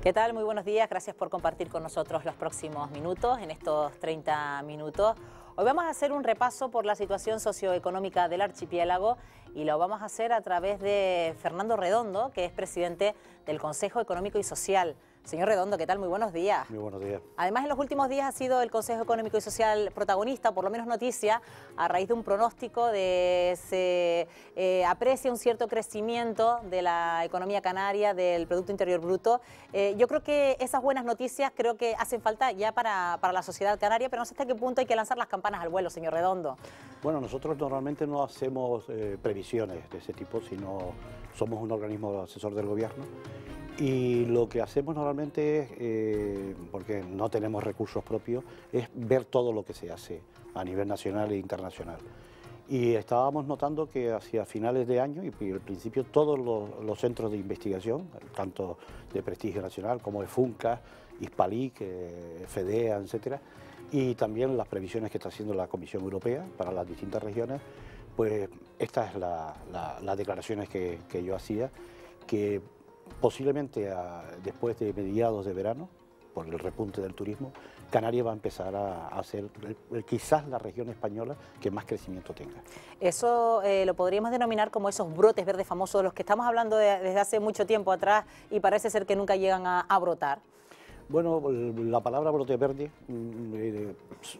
¿Qué tal? Muy buenos días. Gracias por compartir con nosotros los próximos minutos, en estos 30 minutos. Hoy vamos a hacer un repaso por la situación socioeconómica del archipiélago y lo vamos a hacer a través de Fernando Redondo, que es presidente del Consejo Económico y Social. Señor Redondo, ¿qué tal? Muy buenos días. Muy buenos días. Además, en los últimos días ha sido el Consejo Económico y Social protagonista, por lo menos noticia, a raíz de un pronóstico de se aprecia un cierto crecimiento de la economía canaria, del Producto Interior Bruto. Yo creo que esas buenas noticias creo que hacen falta ya para la sociedad canaria, pero no sé hasta qué punto hay que lanzar las campanas al vuelo, señor Redondo. Bueno, nosotros normalmente no hacemos previsiones de ese tipo, sino somos un organismo asesor del gobierno. Y lo que hacemos normalmente es, porque no tenemos recursos propios, es ver todo lo que se hace a nivel nacional e internacional. Y estábamos notando que hacia finales de año y al principio todos los centros de investigación, tanto de prestigio nacional como de FUNCA, Hispalic, FEDEA, etcétera, y también las previsiones que está haciendo la Comisión Europea para las distintas regiones, pues estas es las declaraciones que yo hacía, que posiblemente después de mediados de verano, por el repunte del turismo, Canarias va a empezar a ser quizás la región española que más crecimiento tenga. Eso lo podríamos denominar como esos brotes verdes famosos de los que estamos hablando desde hace mucho tiempo atrás y parece ser que nunca llegan a brotar. Bueno, la palabra brote verde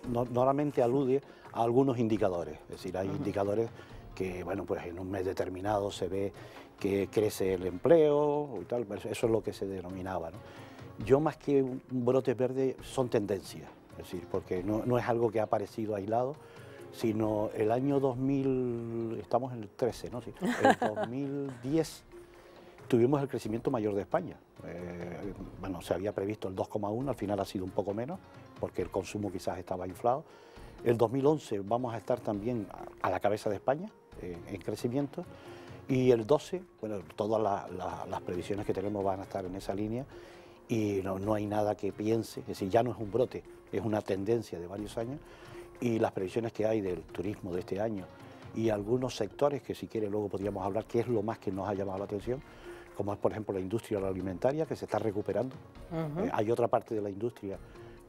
normalmente alude a algunos indicadores, es decir, hay indicadores que, bueno, pues en un mes determinado se ve que crece el empleo y tal, eso es lo que se denominaba, ¿no? Yo más que un brote verde son tendencias, es decir, porque no es algo que ha aparecido aislado, sino el año 2000, estamos en el 13, ¿no? Sí, el 2010 tuvimos el crecimiento mayor de España. Bueno, se había previsto el 2,1, al final ha sido un poco menos, porque el consumo quizás estaba inflado. El 2011 vamos a estar también a la cabeza de España en crecimiento. Y el 12, bueno, todas las previsiones que tenemos van a estar en esa línea y no hay nada que piense, es decir, ya no es un brote, es una tendencia de varios años y las previsiones que hay del turismo de este año y algunos sectores que si quiere luego podríamos hablar qué es lo más que nos ha llamado la atención, como es por ejemplo la industria agroalimentaria que se está recuperando. Hay otra parte de la industria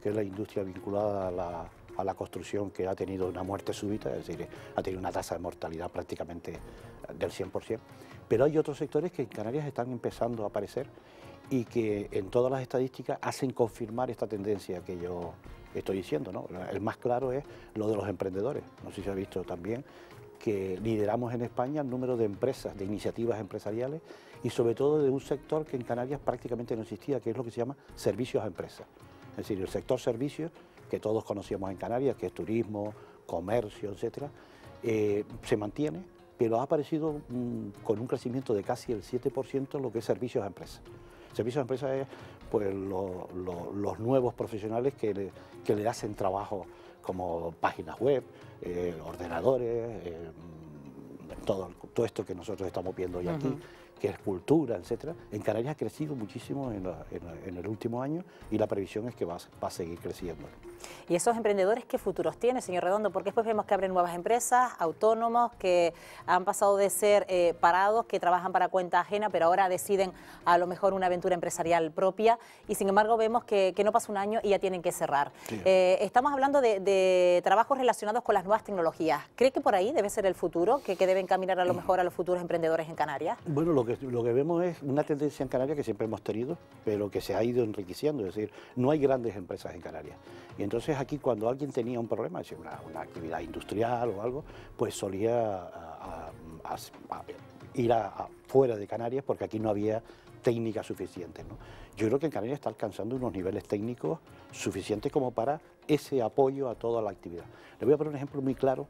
que es la industria vinculada a la construcción que ha tenido una muerte súbita, es decir, ha tenido una tasa de mortalidad prácticamente del 100%, pero hay otros sectores que en Canarias están empezando a aparecer y que en todas las estadísticas hacen confirmar esta tendencia que yo estoy diciendo, ¿no? El más claro es lo de los emprendedores, no sé si se ha visto también que lideramos en España el número de empresas, de iniciativas empresariales y sobre todo de un sector que en Canarias prácticamente no existía, que es lo que se llama servicios a empresas, es decir, el sector servicios que todos conocíamos en Canarias, que es turismo, comercio, etcétera, se mantiene, pero ha aparecido con un crecimiento de casi el 7% lo que es servicios a empresas. Servicios a empresas es pues, los nuevos profesionales que le hacen trabajo como páginas web, ordenadores, todo esto que nosotros estamos viendo hoy aquí, que es cultura, etcétera. En Canarias ha crecido muchísimo en el último año y la previsión es que va a seguir creciendo. ¿Y esos emprendedores qué futuros tienen, señor Redondo? Porque después vemos que abren nuevas empresas, autónomos, que han pasado de ser parados, que trabajan para cuenta ajena, pero ahora deciden a lo mejor una aventura empresarial propia y sin embargo vemos que no pasa un año y ya tienen que cerrar. Sí. Estamos hablando de trabajos relacionados con las nuevas tecnologías. ¿Cree que por ahí debe ser el futuro, que deben caminar a lo mejor a los futuros emprendedores en Canarias? Bueno, lo que vemos es una tendencia en Canarias que siempre hemos tenido, pero que se ha ido enriqueciendo, es decir, no hay grandes empresas en Canarias. Y entonces aquí cuando alguien tenía un problema, es decir, una actividad industrial o algo, pues solía ir fuera de Canarias porque aquí no había técnicas suficientes, ¿no? Yo creo que en Canarias está alcanzando unos niveles técnicos suficientes como para ese apoyo a toda la actividad. Le voy a poner un ejemplo muy claro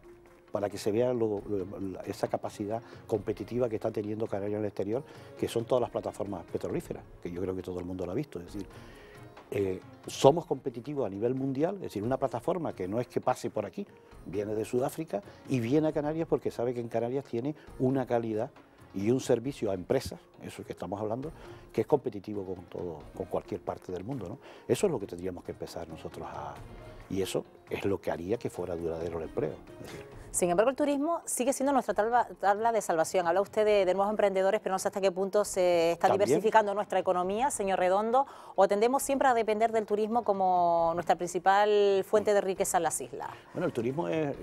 para que se vea esa capacidad competitiva que está teniendo Canarias en el exterior, que son todas las plataformas petrolíferas, que yo creo que todo el mundo lo ha visto, es decir, somos competitivos a nivel mundial, es decir, una plataforma que no es que pase por aquí, viene de Sudáfrica y viene a Canarias porque sabe que en Canarias tiene una calidad y un servicio a empresas, eso que estamos hablando, que es competitivo con cualquier parte del mundo, ¿no? Eso es lo que tendríamos que empezar nosotros y eso es lo que haría que fuera duradero el empleo. Es decir, sin embargo, el turismo sigue siendo nuestra tabla de salvación. Habla usted de nuevos emprendedores, pero no sé hasta qué punto se está diversificando nuestra economía, señor Redondo, o tendemos siempre a depender del turismo como nuestra principal fuente de riqueza en las islas. Bueno, el turismo es,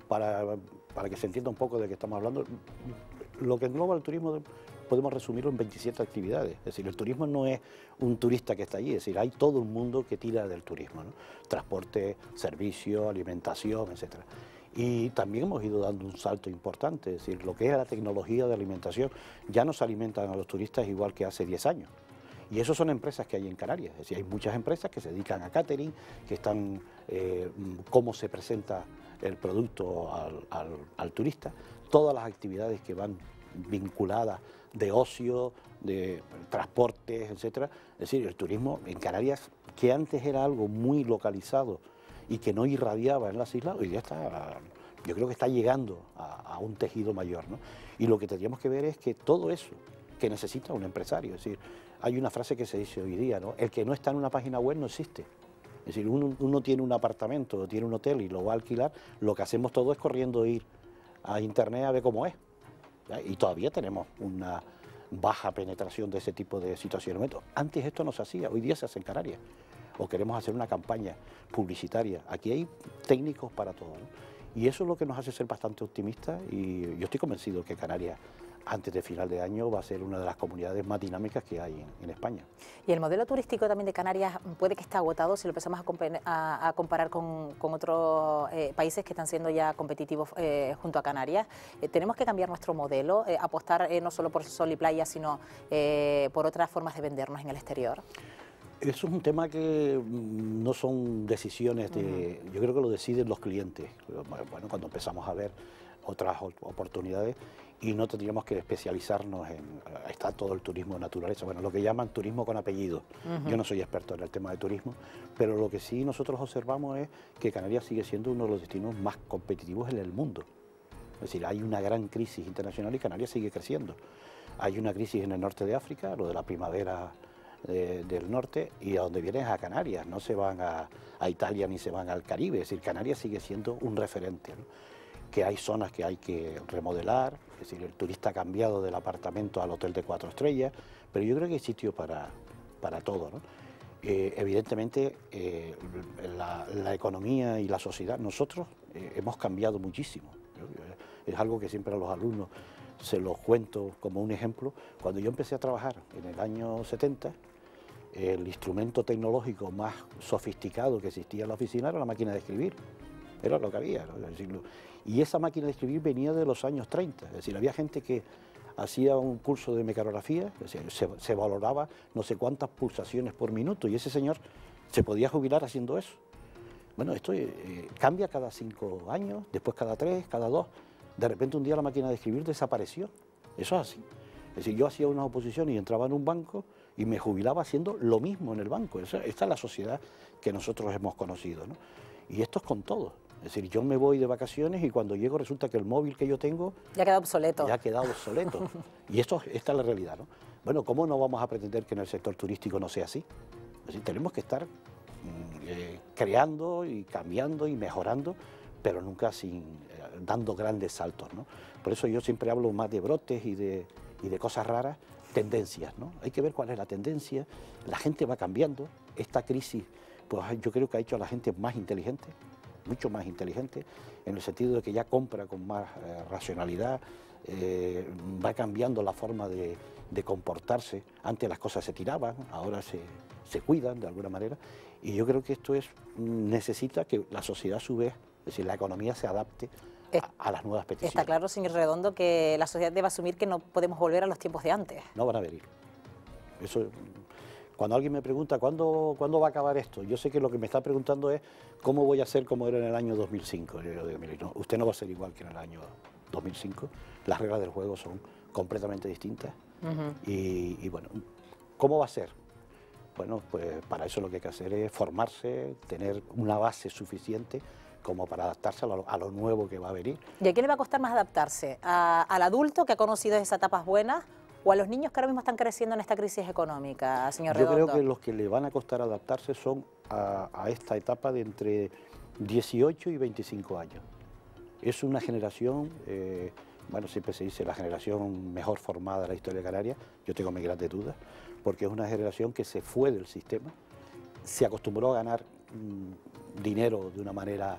para que se entienda un poco de qué estamos hablando, lo que engloba el turismo podemos resumirlo en 27 actividades. Es decir, el turismo no es un turista que está allí, es decir, hay todo un mundo que tira del turismo, ¿no? Transporte, servicio, alimentación, etcétera. Y también hemos ido dando un salto importante, es decir, lo que es la tecnología de alimentación, ya no se alimentan a los turistas igual que hace 10 años. Y eso son empresas que hay en Canarias, es decir, hay muchas empresas que se dedican a catering, que están, cómo se presenta el producto al turista, todas las actividades que van vinculadas de ocio, de transportes, etcétera. Es decir, el turismo en Canarias, que antes era algo muy localizado y que no irradiaba en las islas, hoy día está, yo creo que está llegando a un tejido mayor, ¿no? Y lo que tendríamos que ver es que todo eso que necesita un empresario, es decir, hay una frase que se dice hoy día, ¿no? El que no está en una página web no existe. Es decir, uno tiene un apartamento o tiene un hotel y lo va a alquilar, lo que hacemos todo es corriendo ir a internet a ver cómo es. Y todavía tenemos una baja penetración de ese tipo de situaciones. Antes esto no se hacía, hoy día se hace en Canarias. O queremos hacer una campaña publicitaria. Aquí hay técnicos para todo, ¿no? Y eso es lo que nos hace ser bastante optimistas y yo estoy convencido que Canarias, antes de final de año, va a ser una de las comunidades más dinámicas que hay en España. Y el modelo turístico también de Canarias puede que esté agotado si lo empezamos a comparar con otros países que están siendo ya competitivos junto a Canarias. Tenemos que cambiar nuestro modelo, apostar no solo por sol y playa, sino por otras formas de vendernos en el exterior. Eso es un tema que no son decisiones de... Yo creo que lo deciden los clientes. Bueno, cuando empezamos a ver otras oportunidades y no tendríamos que especializarnos en... Está todo el turismo de naturaleza, bueno, lo que llaman turismo con apellido. Yo no soy experto en el tema de turismo, pero lo que sí nosotros observamos es que Canarias sigue siendo uno de los destinos más competitivos en el mundo. Es decir, hay una gran crisis internacional y Canarias sigue creciendo. Hay una crisis en el norte de África, lo de la primavera del norte, y a donde vienen es a Canarias, no se van a Italia ni se van al Caribe, es decir, Canarias sigue siendo un referente, ¿no? Que hay zonas que hay que remodelar, es decir, el turista ha cambiado del apartamento al hotel de 4 estrellas, pero yo creo que hay sitio para todo, ¿no? Evidentemente la economía y la sociedad, nosotros hemos cambiado muchísimo, es algo que siempre a los alumnos se los cuento como un ejemplo. Cuando yo empecé a trabajar en el año 70, el instrumento tecnológico más sofisticado que existía en la oficina era la máquina de escribir, era lo que había, ¿no? Es decir, y esa máquina de escribir venía de los años 30, es decir, había gente que hacía un curso de mecanografía, es decir, se valoraba no sé cuántas pulsaciones por minuto y ese señor se podía jubilar haciendo eso. Bueno, esto cambia cada 5 años, después cada 3, cada 2, de repente un día la máquina de escribir desapareció, eso es así. Es decir, yo hacía una oposición y entraba en un banco y me jubilaba haciendo lo mismo en el banco. Esta es la sociedad que nosotros hemos conocido, ¿no? Y esto es con todo. Es decir, yo me voy de vacaciones y cuando llego resulta que el móvil que yo tengo... Ya ha quedado obsoleto. Ya ha quedado obsoleto. Y esta es la realidad, ¿no? Bueno, ¿cómo no vamos a pretender que en el sector turístico no sea así? Es decir, tenemos que estar creando y cambiando y mejorando, pero nunca dando grandes saltos, ¿no? Por eso yo siempre hablo más de brotes y de cosas raras, tendencias, ¿no? Hay que ver cuál es la tendencia, la gente va cambiando, esta crisis, pues yo creo que ha hecho a la gente más inteligente, mucho más inteligente, en el sentido de que ya compra con más racionalidad, va cambiando la forma de comportarse, antes las cosas se tiraban, ahora se cuidan de alguna manera, y yo creo que esto necesita que la sociedad a su vez, es decir, la economía se adapte a las nuevas peticiones. Está claro, señor Redondo, que la sociedad debe asumir que no podemos volver a los tiempos de antes. No van a venir. Eso, cuando alguien me pregunta ¿cuándo va a acabar esto? Yo sé que lo que me está preguntando es ¿cómo voy a ser como era en el año 2005? Yo digo, mire, no, usted no va a ser igual que en el año 2005. Las reglas del juego son completamente distintas. Y bueno, ¿cómo va a ser? Bueno, pues para eso lo que hay que hacer es formarse, tener una base suficiente como para adaptarse a lo nuevo que va a venir. ¿Y a quién le va a costar más adaptarse? ¿Al adulto que ha conocido esas etapas buenas o a los niños que ahora mismo están creciendo en esta crisis económica, señor Redondo? Yo creo que los que le van a costar adaptarse son a esta etapa de entre 18 y 25 años. Es una generación, bueno, siempre se dice la generación mejor formada de la historia de Canarias. Yo tengo mis grandes dudas, porque es una generación que se fue del sistema, se acostumbró a ganar dinero de una manera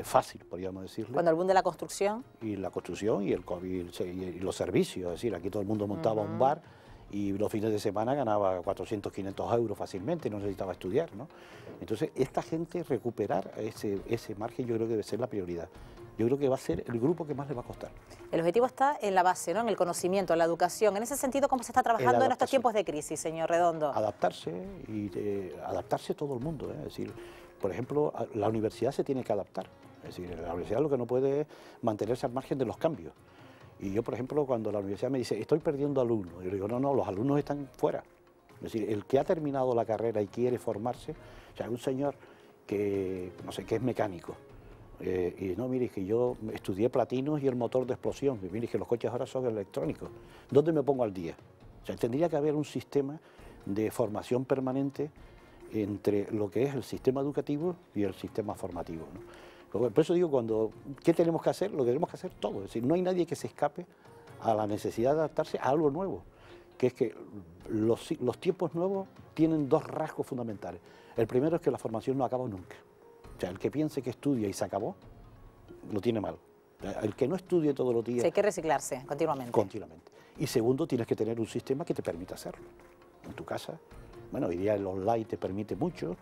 fácil, podríamos decirle. Cuando el boom de la construcción. Y la construcción y los servicios, es decir, aquí todo el mundo montaba un bar y los fines de semana ganaba 400, 500 euros fácilmente, no necesitaba estudiar, ¿no? Entonces, esta gente, recuperar ese margen, yo creo que debe ser la prioridad. Yo creo que va a ser el grupo que más le va a costar. El objetivo está en la base, ¿no? En el conocimiento, en la educación. En ese sentido, ¿cómo se está trabajando en estos tiempos de crisis, señor Redondo? Adaptarse y adaptarse todo el mundo, ¿eh? Es decir, por ejemplo, la universidad se tiene que adaptar. Es decir, la universidad lo que no puede es mantenerse al margen de los cambios. Y yo, por ejemplo, cuando la universidad me dice, estoy perdiendo alumnos, yo digo, no, los alumnos están fuera. Es decir, el que ha terminado la carrera y quiere formarse, o sea, un señor que, no sé, que es mecánico, y no, mire, que yo estudié platinos y el motor de explosión, y mire, que los coches ahora son electrónicos, ¿dónde me pongo al día? O sea, tendría que haber un sistema de formación permanente entre lo que es el sistema educativo y el sistema formativo, ¿no? Por eso digo, ¿qué tenemos que hacer? Lo que tenemos que hacer todo. Es decir, no hay nadie que se escape a la necesidad de adaptarse a algo nuevo, que es que los tiempos nuevos tienen dos rasgos fundamentales. El primero es que la formación no acaba nunca. O sea, el que piense que estudia y se acabó, lo tiene mal. El que no estudie todos los días... Sí, hay que reciclarse continuamente. Continuamente. Y segundo, tienes que tener un sistema que te permita hacerlo. En tu casa, bueno, hoy día el online te permite mucho,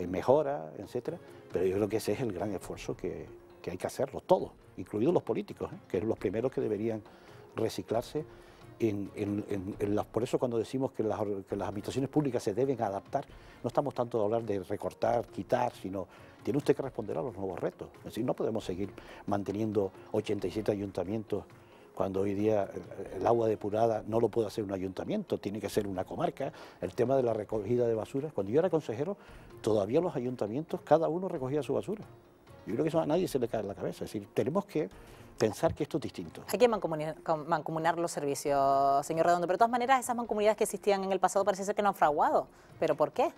mejora, etcétera, pero yo creo que ese es el gran esfuerzo que hay que hacerlo, todos, incluidos los políticos, que son los primeros que deberían reciclarse. Por eso cuando decimos que las administraciones públicas se deben adaptar, no estamos tanto de hablar de recortar, quitar, sino tiene usted que responder a los nuevos retos. Es decir, no podemos seguir manteniendo 87 ayuntamientos cuando hoy día el agua depurada no lo puede hacer un ayuntamiento, tiene que ser una comarca. El tema de la recogida de basura, cuando yo era consejero, todavía los ayuntamientos, cada uno recogía su basura. Yo creo que eso a nadie se le cae en la cabeza. Es decir, tenemos que pensar que esto es distinto. Hay que mancomunar los servicios, señor Redondo, pero de todas maneras esas mancomunidades que existían en el pasado parece ser que no han fraguado. ¿Pero por qué?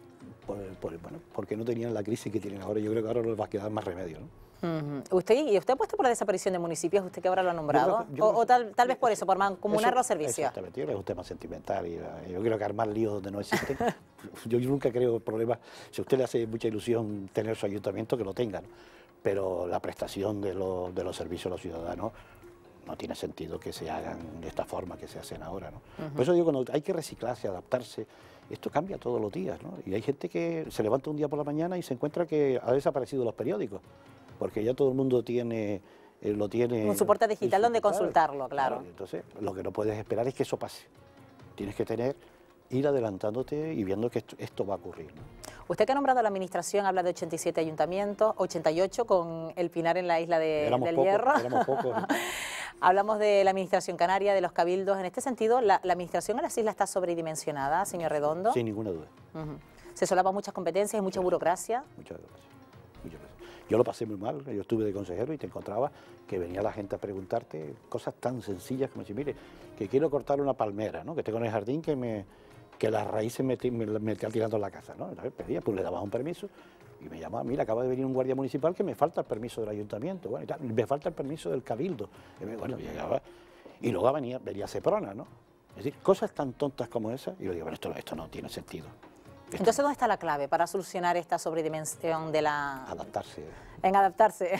Bueno, porque no tenían la crisis que tienen ahora. Yo creo que ahora no les va a quedar más remedio, ¿no? ¿Usted ha puesto por la desaparición de municipios? ¿Usted que ahora lo ha nombrado? Tal vez por eso, por mancomunar los servicios. Exactamente, yo creo que es un tema sentimental. Y yo creo que armar líos donde no existen. yo nunca creo problemas. Si a usted le hace mucha ilusión tener su ayuntamiento, que lo tengan. Pero la prestación de los servicios a los ciudadanos no tiene sentido que se hagan de esta forma que se hacen ahora, ¿no? Por eso digo, cuando hay que reciclarse, adaptarse, esto cambia todos los días, ¿no? Y hay gente que se levanta un día por la mañana y se encuentra que ha desaparecido los periódicos, porque ya todo el mundo tiene un soporte digital donde consultarlo, claro. Entonces, lo que no puedes esperar es que eso pase. Tienes que ir adelantándote y viendo que esto va a ocurrir, ¿no? Usted que ha nombrado a la administración habla de 87 ayuntamientos, 88 con El Pinar en la isla del Hierro. Éramos pocos, ¿no? Hablamos de la administración canaria, de los cabildos. En este sentido, ¿la administración en las islas está sobredimensionada, señor Redondo? Sin ninguna duda. Se solapan muchas competencias y mucha burocracia. Muchas gracias. Yo lo pasé muy mal, yo estuve de consejero y te encontraba que venía la gente a preguntarte cosas tan sencillas como decir, mire, que quiero cortar una palmera, ¿no? Que tengo en el jardín que las raíces me están tirando en la casa, ¿no? Entonces pedía, pues le dabas un permiso y me llamaba, mira, acaba de venir un guardia municipal que me falta el permiso del ayuntamiento, bueno, y tal, me falta el permiso del cabildo. Bueno, llegaba y luego venía Seprona, ¿no? Es decir, cosas tan tontas como esas, y yo digo, bueno, esto no tiene sentido. Entonces, ¿dónde está la clave para solucionar esta sobredimensión de la...? Adaptarse. En adaptarse.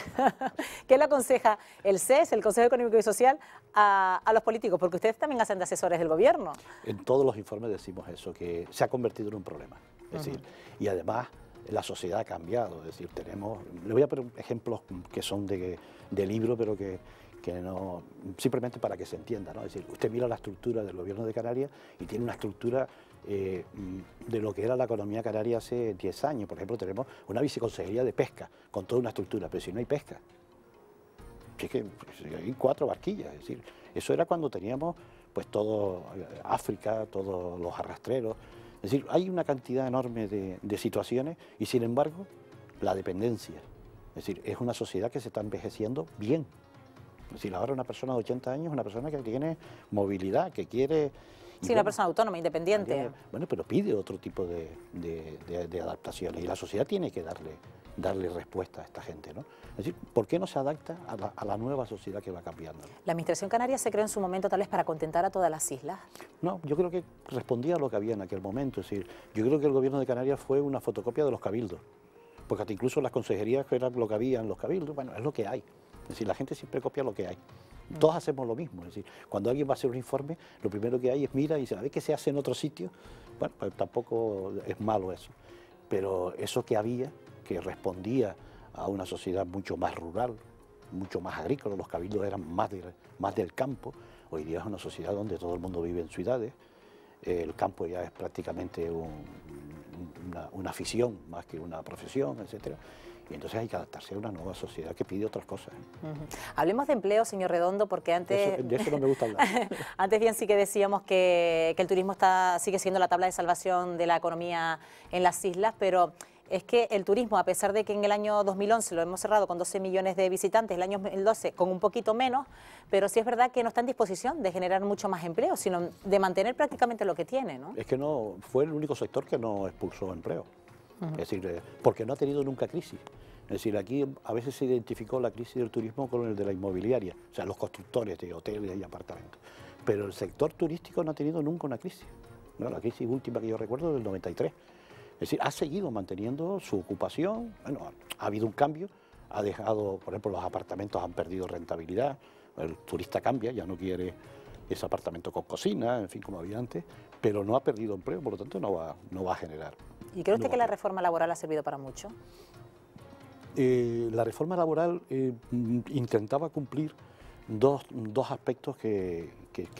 ¿Qué le aconseja el CES, el Consejo Económico y Social, a los políticos? Porque ustedes también hacen de asesores del gobierno. En todos los informes decimos eso, que se ha convertido en un problema. Es decir, y además la sociedad ha cambiado. Es decir, le voy a poner ejemplos que son de libro, pero que no, simplemente para que se entienda, ¿no? Es decir, usted mira la estructura del gobierno de Canarias y tiene una estructura de lo que era la economía canaria hace 10 años. Por ejemplo, tenemos una viceconsejería de pesca con toda una estructura, pero si no hay pesca, es que hay 4 barquillas. Es decir, eso era cuando teníamos pues todo África, todos los arrastreros. Es decir, hay una cantidad enorme de situaciones y sin embargo la dependencia. Es decir, es una sociedad que se está envejeciendo bien. Es decir, ahora una persona de 80 años es una persona que tiene movilidad, que quiere... Sí, una persona autónoma, independiente. Bueno, pero pide otro tipo de adaptaciones y la sociedad tiene que darle darle respuesta a esta gente, ¿no? Es decir, ¿por qué no se adapta a la nueva sociedad que va cambiando, ¿no? ¿La Administración canaria se creó en su momento tal vez para contentar a todas las islas? No, yo creo que respondía a lo que había en aquel momento. Es decir, yo creo que el gobierno de Canarias fue una fotocopia de los cabildos, porque hasta incluso las consejerías, que era lo que había en los cabildos, bueno, es lo que hay. Es decir, la gente siempre copia lo que hay. Todos hacemos lo mismo. Es decir, cuando alguien va a hacer un informe, lo primero que hay es mira y dice, a ver qué se hace en otro sitio. Bueno, pues tampoco es malo eso. Pero eso que había, que respondía a una sociedad mucho más rural, mucho más agrícola, los cabildos eran más del campo. Hoy día es una sociedad donde todo el mundo vive en ciudades. El campo ya es prácticamente una afición más que una profesión, etcétera. Y entonces hay que adaptarse a una nueva sociedad que pide otras cosas. Hablemos de empleo, señor Redondo, porque antes... De eso no me gusta hablar. Antes bien sí que decíamos que el turismo sigue siendo la tabla de salvación de la economía en las islas, pero es que el turismo, a pesar de que en el año 2011 lo hemos cerrado con 12 millones de visitantes, el año 2012 con un poquito menos, pero sí es verdad que no está en disposición de generar mucho más empleo, sino de mantener prácticamente lo que tiene, ¿no? Es que no fue el único sector que no expulsó empleo. Es decir, porque no ha tenido nunca crisis. Es decir, aquí a veces se identificó la crisis del turismo con el de la inmobiliaria, o sea, los constructores de hoteles y apartamentos. Pero el sector turístico no ha tenido nunca una crisis. ¿No? La crisis última que yo recuerdo es del 93. Es decir, ha seguido manteniendo su ocupación. Bueno, ha habido un cambio, ha dejado, por ejemplo, los apartamentos han perdido rentabilidad, el turista cambia, ya no quiere ese apartamento con cocina, en fin, como había antes, pero no ha perdido empleo, por lo tanto no va a generar. ¿Y cree usted que la reforma laboral ha servido para mucho? La reforma laboral intentaba cumplir dos aspectos que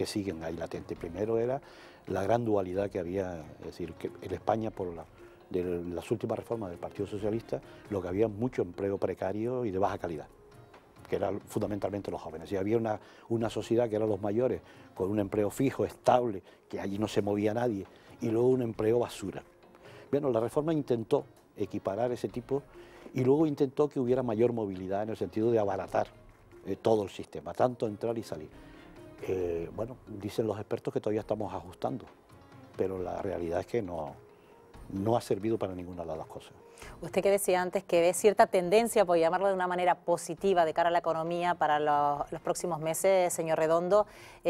siguen ahí latentes. Primero era la gran dualidad que había, es decir, que en España de las últimas reformas del Partido Socialista, lo que había mucho empleo precario y de baja calidad, que eran fundamentalmente los jóvenes. Y había una sociedad que eran los mayores, con un empleo fijo, estable, que allí no se movía nadie, y luego un empleo basura. Bueno, la reforma intentó equiparar ese tipo y luego intentó que hubiera mayor movilidad en el sentido de abaratar todo el sistema, tanto entrar y salir. Bueno, dicen los expertos que todavía estamos ajustando, pero la realidad es que no ha servido para ninguna de las cosas. Usted que decía antes que ve cierta tendencia, por llamarlo de una manera positiva, de cara a la economía para los próximos meses, señor Redondo.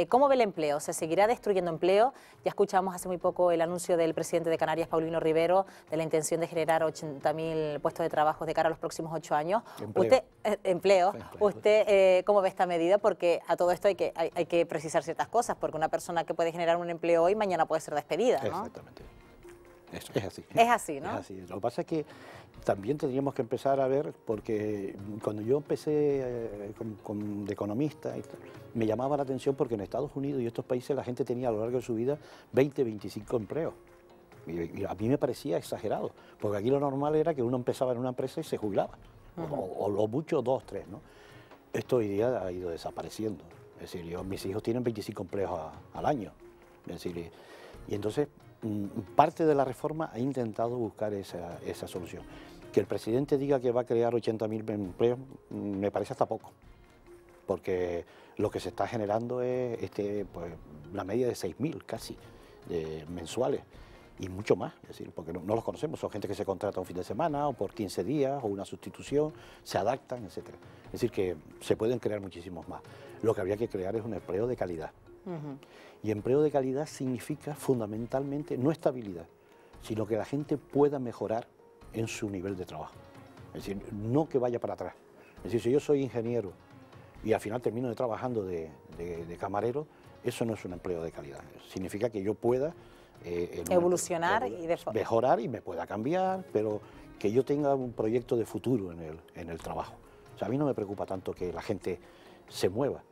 ¿Cómo ve el empleo? ¿Se seguirá destruyendo empleo? Ya escuchamos hace muy poco el anuncio del presidente de Canarias, Paulino Rivero, de la intención de generar 80.000 puestos de trabajo de cara a los próximos 8 años. Empleo. ¿Usted cómo ve esta medida? Porque a todo esto hay que precisar ciertas cosas, porque una persona que puede generar un empleo hoy, mañana puede ser despedida, ¿no? Exactamente. Es así. Es así, ¿no? Es así. Lo que pasa es que también tendríamos que empezar a ver, porque cuando yo empecé de economista, me llamaba la atención porque en Estados Unidos y estos países la gente tenía a lo largo de su vida 20, 25 empleos. Y a mí me parecía exagerado, porque aquí lo normal era que uno empezaba en una empresa y se jubilaba, o lo mucho 2, 3, ¿no? Esto hoy día ha ido desapareciendo. Es decir, mis hijos tienen 25 empleos al año. Es decir, y entonces parte de la reforma ha intentado buscar esa solución. Que el presidente diga que va a crear 80.000 empleos me parece hasta poco, porque lo que se está generando es pues, la media de 6.000 casi mensuales y mucho más, es decir, porque no los conocemos, son gente que se contrata un fin de semana o por 15 días o una sustitución, se adaptan, etcétera. Es decir, que se pueden crear muchísimos más. Lo que habría que crear es un empleo de calidad. Y empleo de calidad significa fundamentalmente no estabilidad, sino que la gente pueda mejorar en su nivel de trabajo. Es decir, no que vaya para atrás. Es decir, si yo soy ingeniero y al final termino trabajando de camarero, eso no es un empleo de calidad. Significa que yo pueda evolucionar y mejorar y me pueda cambiar, pero que yo tenga un proyecto de futuro en el trabajo. O sea, a mí no me preocupa tanto que la gente se mueva,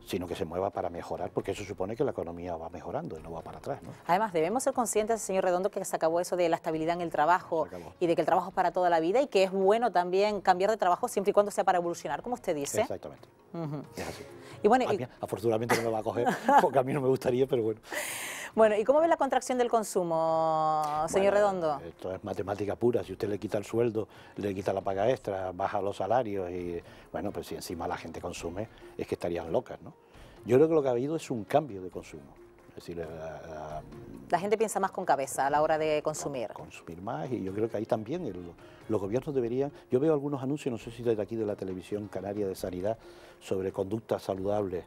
sino que se mueva para mejorar, porque eso supone que la economía va mejorando y no va para atrás, ¿no? Además, debemos ser conscientes, señor Redondo, que se acabó eso de la estabilidad en el trabajo y de que el trabajo es para toda la vida y que es bueno también cambiar de trabajo siempre y cuando sea para evolucionar, como usted dice. Exactamente. Es así. Y bueno, afortunadamente no me va a coger, porque a mí no me gustaría, pero bueno. Bueno, ¿y cómo ve la contracción del consumo, señor Redondo? Esto es matemática pura. Si usted le quita el sueldo, le quita la paga extra, baja los salarios y, bueno, pues si encima la gente consume, es que estarían locas, ¿no? Yo creo que lo que ha habido es un cambio de consumo. Es Es decir, la gente piensa más con cabeza a la hora de consumir. Consumir más, y yo creo que ahí también los gobiernos deberían... Yo veo algunos anuncios, no sé si desde aquí de la televisión canaria de sanidad, sobre conductas saludables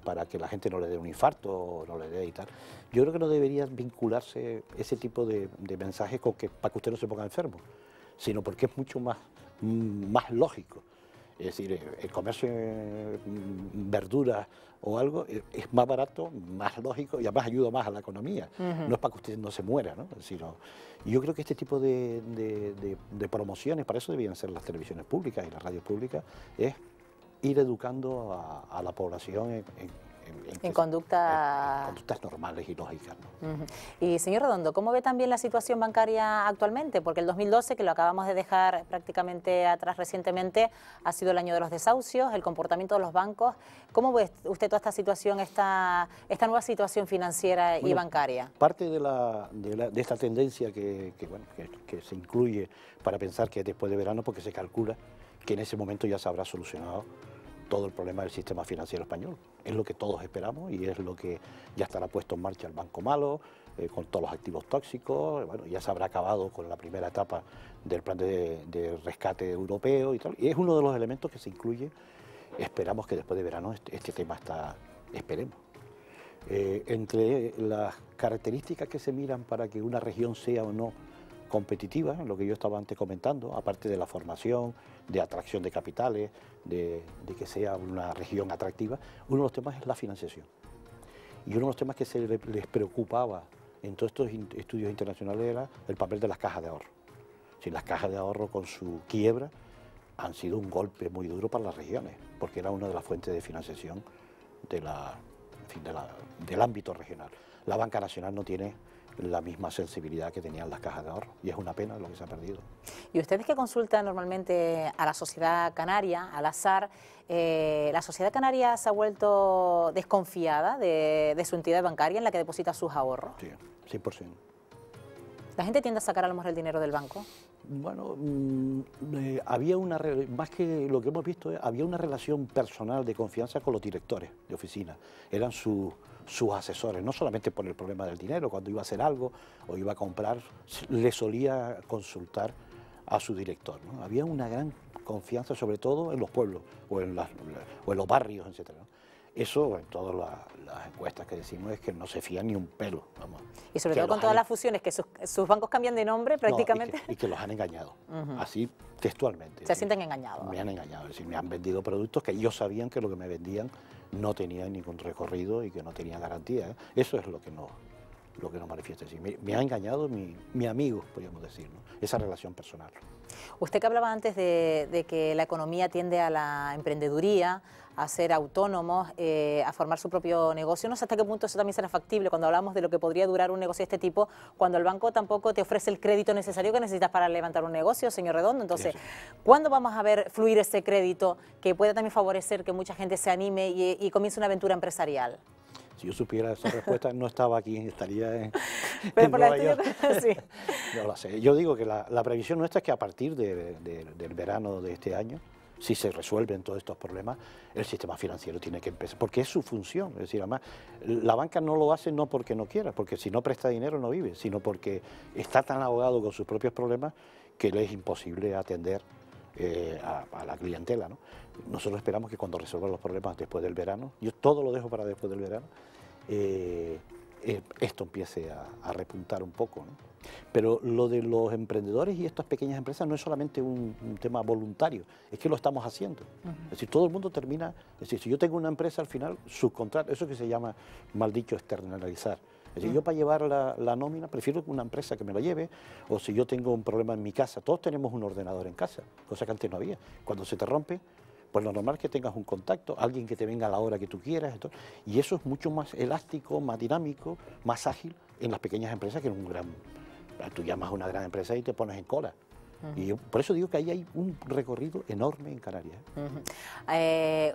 para que la gente no le dé un infarto o no le dé y tal. Yo creo que no deberían vincularse ese tipo de mensajes para que usted no se ponga enfermo, sino porque es mucho más lógico. Es decir, el comercio verduras o algo es más barato, más lógico y además ayuda más a la economía. No es para que usted no se muera, ¿no? Sino, yo creo que este tipo de promociones, para eso debían ser las televisiones públicas y las radios públicas, es ir educando a la población en conductas normales y lógicas, ¿no? Y señor Redondo, ¿cómo ve también la situación bancaria actualmente? Porque el 2012, que lo acabamos de dejar prácticamente atrás recientemente, ha sido el año de los desahucios, el comportamiento de los bancos. ¿Cómo ve usted toda esta situación, esta nueva situación financiera y bancaria? Parte de esta tendencia que se incluye para pensar que después de verano, porque se calcula que en ese momento ya se habrá solucionado todo el problema del sistema financiero español. Es lo que todos esperamos y es lo que ya estará puesto en marcha el Banco Malo, con todos los activos tóxicos. Bueno, ya se habrá acabado con la primera etapa del plan de rescate europeo y tal. Y es uno de los elementos que se incluye. Esperamos que después de verano este tema esperemos. Entre las características que se miran para que una región sea o no competitiva, lo que yo estaba antes comentando, aparte de la formación, de atracción de capitales, de que sea una región atractiva, uno de los temas es la financiación. Y uno de los temas que les preocupaba en todos estos estudios internacionales era el papel de las cajas de ahorro. Si las cajas de ahorro con su quiebra han sido un golpe muy duro para las regiones, porque era una de las fuentes de financiación del ámbito regional. La banca nacional no tiene la misma sensibilidad que tenían las cajas de ahorro y es una pena lo que se ha perdido. Y ustedes que consultan normalmente a la sociedad canaria, al azar, ¿la sociedad canaria se ha vuelto desconfiada de su entidad bancaria en la que deposita sus ahorros? Sí, 100%. ¿La gente tiende a sacar a lo mejor el dinero del banco? Bueno, había más que lo que hemos visto, había una relación personal de confianza con los directores de oficina. Eran sus asesores, no solamente por el problema del dinero, cuando iba a hacer algo o iba a comprar, le solía consultar a su director, ¿no? Había una gran confianza, sobre todo en los pueblos o en los barrios, etc., ¿no? Eso, en todas las encuestas que decimos, es que no se fían ni un pelo. Vamos. Y sobre todo con todas las fusiones, que sus bancos cambian de nombre prácticamente. No, y que los han engañado, así textualmente. Se sienten engañados. Me han engañado, es decir, me han vendido productos que ellos sabían que lo que me vendían no tenía ningún recorrido y que no tenía garantía, ¿eh? Eso es lo que no manifiesta. Es decir, me ha engañado mi amigo, podríamos decir, ¿no? Esa relación personal. Usted que hablaba antes de que la economía tiende a la emprendeduría, a ser autónomos, a formar su propio negocio. No sé hasta qué punto eso también será factible cuando hablamos de lo que podría durar un negocio de este tipo, cuando el banco tampoco te ofrece el crédito necesario que necesitas para levantar un negocio, señor Redondo. Entonces, ¿cuándo vamos a ver fluir ese crédito que pueda también favorecer que mucha gente se anime y comience una aventura empresarial? Si yo supiera esa respuesta, no estaba aquí, estaría en Nueva York. Sí. No lo sé. Yo digo que la previsión nuestra es que a partir del verano de este año, si se resuelven todos estos problemas, el sistema financiero tiene que empezar, porque es su función. Es decir, además, la banca no lo hace no porque no quiera, porque si no presta dinero no vive, sino porque está tan ahogado con sus propios problemas que le es imposible atender a la clientela, ¿no? Nosotros esperamos que cuando resuelvan los problemas después del verano, yo todo lo dejo para después del verano, esto empiece a repuntar un poco, ¿no? Pero lo de los emprendedores y estas pequeñas empresas no es solamente un tema voluntario, es que lo estamos haciendo. Es decir, todo el mundo termina, es decir, si yo tengo una empresa al final, subcontrato, eso que se llama, mal dicho, externalizar. Es decir, yo para llevar la nómina prefiero una empresa que me lo lleve, o si yo tengo un problema en mi casa, todos tenemos un ordenador en casa, cosa que antes no había. Cuando se te rompe, pues lo normal es que tengas un contacto, alguien que te venga a la hora que tú quieras, y eso es mucho más elástico, más dinámico, más ágil en las pequeñas empresas que en un gran... Tú llamas a una gran empresa y te pones en cola. Y yo, por eso digo que ahí hay un recorrido enorme en Canarias.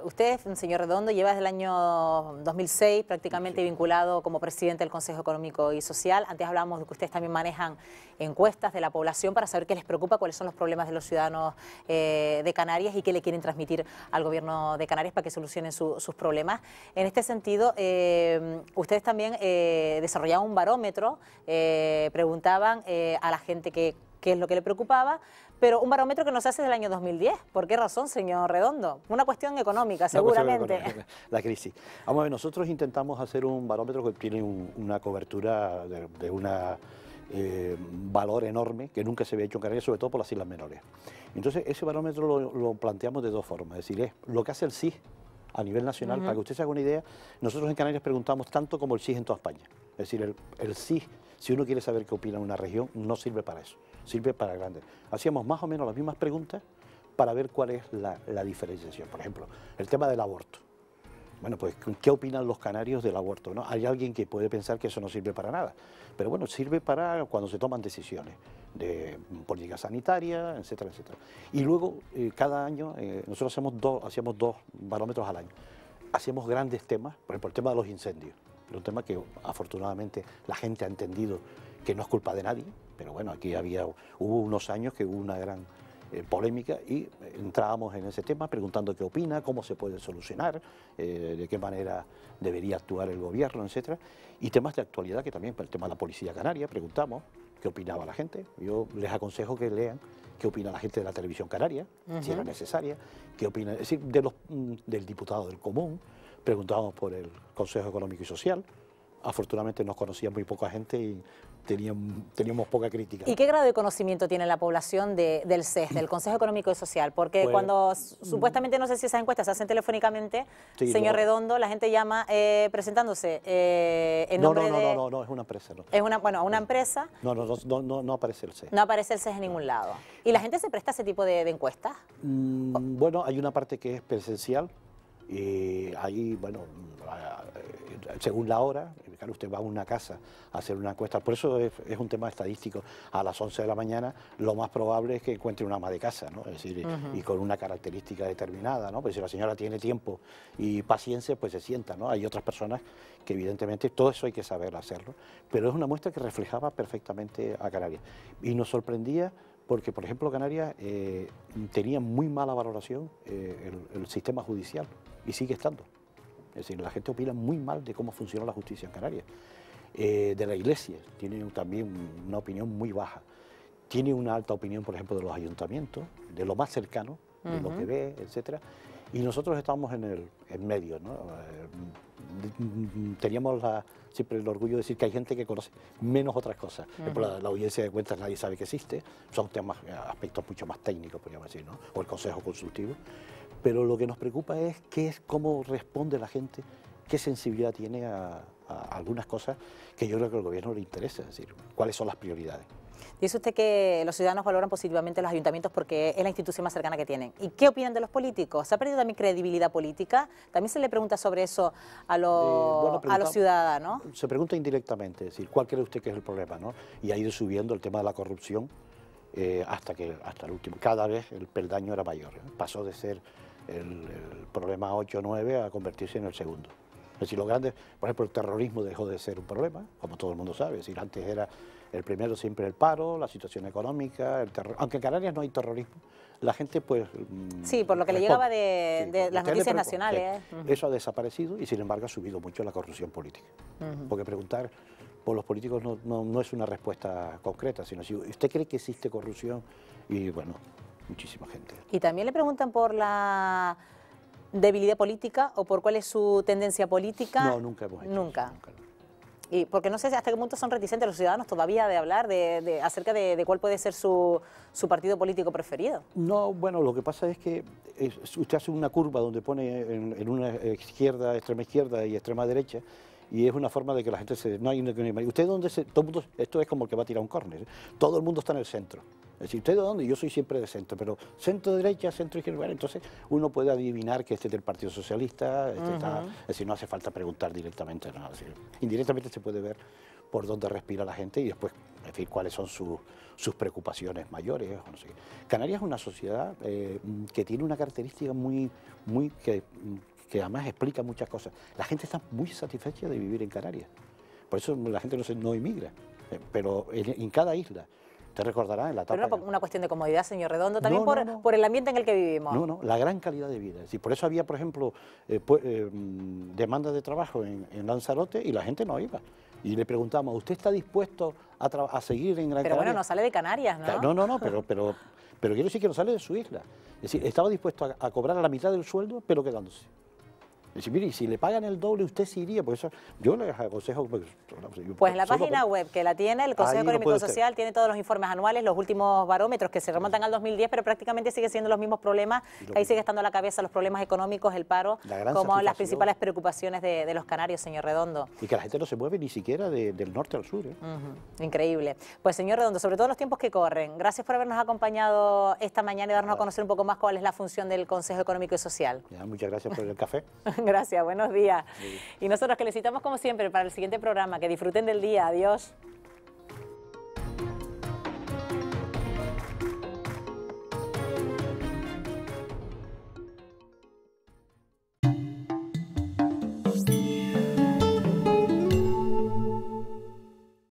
Usted, señor Redondo, lleva desde el año 2006 prácticamente vinculado como presidente del Consejo Económico y Social. Antes hablábamos de que ustedes también manejan encuestas de la población para saber qué les preocupa, cuáles son los problemas de los ciudadanos de Canarias y qué le quieren transmitir al gobierno de Canarias para que solucionen sus problemas. En este sentido, ustedes también desarrollaban un barómetro, preguntaban a la gente qué es lo que le preocupaba, pero un barómetro que no se hace desde el año 2010. ¿Por qué razón, señor Redondo? Una cuestión económica, seguramente. La crisis. Vamos a ver, nosotros intentamos hacer un barómetro que tiene una cobertura de un valor enorme que nunca se había hecho en Canarias, sobre todo por las islas menores. Entonces, ese barómetro lo planteamos de dos formas, es decir, es lo que hace el CIS a nivel nacional. Para que usted se haga una idea, nosotros en Canarias preguntamos tanto como el CIS en toda España. Es decir, el CIS, si uno quiere saber qué opina una región, no sirve para eso, sirve para grandes. Hacíamos más o menos las mismas preguntas para ver cuál es la diferenciación. Por ejemplo, el tema del aborto. Bueno, pues, ¿qué opinan los canarios del aborto, ¿no? Hay alguien que puede pensar que eso no sirve para nada, pero bueno, sirve para cuando se toman decisiones de política sanitaria, etcétera, etcétera. Y luego, cada año, nosotros hacíamos dos barómetros al año. Hacíamos grandes temas, por ejemplo, el tema de los incendios. Un tema que afortunadamente la gente ha entendido que no es culpa de nadie, pero bueno, aquí hubo unos años que hubo una gran polémica y entrábamos en ese tema preguntando qué opina, cómo se puede solucionar, de qué manera debería actuar el gobierno, etcétera. Y temas de actualidad que también, el tema de la policía canaria, preguntamos qué opinaba la gente. Yo les aconsejo que lean qué opina la gente de la televisión canaria, si era necesaria, qué opina, es decir, del diputado del Común. Preguntábamos por el Consejo Económico y Social. Afortunadamente nos conocía muy poca gente y teníamos poca crítica. ¿Y qué grado de conocimiento tiene la población del CES, del Consejo Económico y Social? Porque pues, cuando supuestamente, no sé si esas encuestas se hacen telefónicamente, sí, señor Redondo, la gente llama presentándose en nombre de... No, es una empresa. No. Es una empresa. No aparece el CES. No aparece el CES en ningún lado. ¿Y la gente se presta a ese tipo de encuestas? Bueno, hay una parte que es presencial. Y ahí, bueno, según la hora, claro, usted va a una casa a hacer una encuesta, por eso es un tema estadístico. A las 11 de la mañana lo más probable es que encuentre una ama de casa, ¿no? Es decir, y con una característica determinada, ¿no? Pues si la señora tiene tiempo y paciencia, pues se sienta, ¿no? Hay otras personas que evidentemente todo eso hay que saber hacerlo, pero es una muestra que reflejaba perfectamente a Canarias. Y nos sorprendía porque, por ejemplo, Canarias tenía muy mala valoración el sistema judicial y sigue estando. Es decir, la gente opina muy mal de cómo funciona la justicia en Canarias. De la Iglesia tiene también una opinión muy baja. Tiene una alta opinión, por ejemplo, de los ayuntamientos, de lo más cercano, de lo que ve, etcétera. Y nosotros estamos en medio, ¿no? Teníamos siempre el orgullo de decir que hay gente que conoce menos otras cosas. Por ejemplo, la audiencia de cuentas nadie sabe que existe, son aspectos mucho más técnicos, podríamos decir, ¿no? O el consejo consultivo. Pero lo que nos preocupa es cómo responde la gente, qué sensibilidad tiene a algunas cosas que yo creo que al gobierno le interesa, es decir, cuáles son las prioridades. Dice usted que los ciudadanos valoran positivamente los ayuntamientos porque es la institución más cercana que tienen. ¿Y qué opinan de los políticos? ¿Se ha perdido también credibilidad política? También se le pregunta sobre eso a los ciudadanos. Se pregunta indirectamente, es decir, ¿cuál cree usted que es el problema, ¿no? Y ha ido subiendo el tema de la corrupción hasta el último. Cada vez el peldaño era mayor, ¿eh? Pasó de ser el problema 8 o 9 a convertirse en el segundo. Es decir, lo grande, por ejemplo, el terrorismo dejó de ser un problema, como todo el mundo sabe. Es decir, antes era el primero siempre el paro, la situación económica, el terror. Aunque en Canarias no hay terrorismo, la gente pues... Sí, por lo que le llegaba de las noticias nacionales. Eso ha desaparecido y sin embargo ha subido mucho la corrupción política. Porque preguntar por los políticos no es una respuesta concreta, sino si usted cree que existe corrupción y bueno, muchísima gente. Y también le preguntan por la debilidad política o por cuál es su tendencia política. No, nunca hemos hecho Nunca. Eso, nunca. Y porque no sé hasta qué punto son reticentes los ciudadanos todavía de hablar acerca de cuál puede ser su partido político preferido. No, bueno, lo que pasa es que usted hace una curva donde pone en una extrema izquierda y extrema derecha, y es una forma de que la gente no hay usted dónde todo el mundo, esto es como el que va a tirar un córner, ¿eh? Todo el mundo está en el centro. Es decir, ¿usted de dónde? Yo soy siempre de centro, pero centro derecha, centro izquierda, bueno, entonces uno puede adivinar que este es del Partido Socialista, es decir, no hace falta preguntar directamente nada. Es decir, indirectamente se puede ver por dónde respira la gente y después Es decir, cuáles son sus preocupaciones mayores. O no sé qué. Canarias es una sociedad que tiene una característica que además explica muchas cosas. La gente está muy satisfecha de vivir en Canarias. Por eso la gente no emigra, pero en cada isla. Te recordarás en la etapa... Pero no por una cuestión de comodidad, señor Redondo, también No. por el ambiente en el que vivimos. No, la gran calidad de vida. Es decir, por eso había, por ejemplo, demanda de trabajo en Lanzarote y la gente no iba. Y le preguntábamos, ¿usted está dispuesto a seguir en Gran Canaria? Pero bueno, no sale de Canarias, ¿no? No, pero quiero decir que no sale de su isla. Es decir, estaba dispuesto a cobrar a la mitad del sueldo, pero quedándose. Es decir, mire, y si le pagan el doble, usted se iría, porque eso, yo les aconsejo... Pues la página web que la tiene, el Consejo Económico y Social, tiene todos los informes anuales, los últimos barómetros que se remontan al 2010, pero prácticamente sigue siendo los mismos problemas, que ahí sigue estando a la cabeza los problemas económicos, el paro, como las principales preocupaciones de los canarios, señor Redondo. Y que la gente no se mueve ni siquiera del norte al sur. Increíble. Pues señor Redondo, sobre todo los tiempos que corren, gracias por habernos acompañado esta mañana y darnos a conocer un poco más cuál es la función del Consejo Económico y Social. Ya, muchas gracias por el café. Gracias, buenos días. Y nosotros que les citamos como siempre para el siguiente programa. Que disfruten del día. Adiós.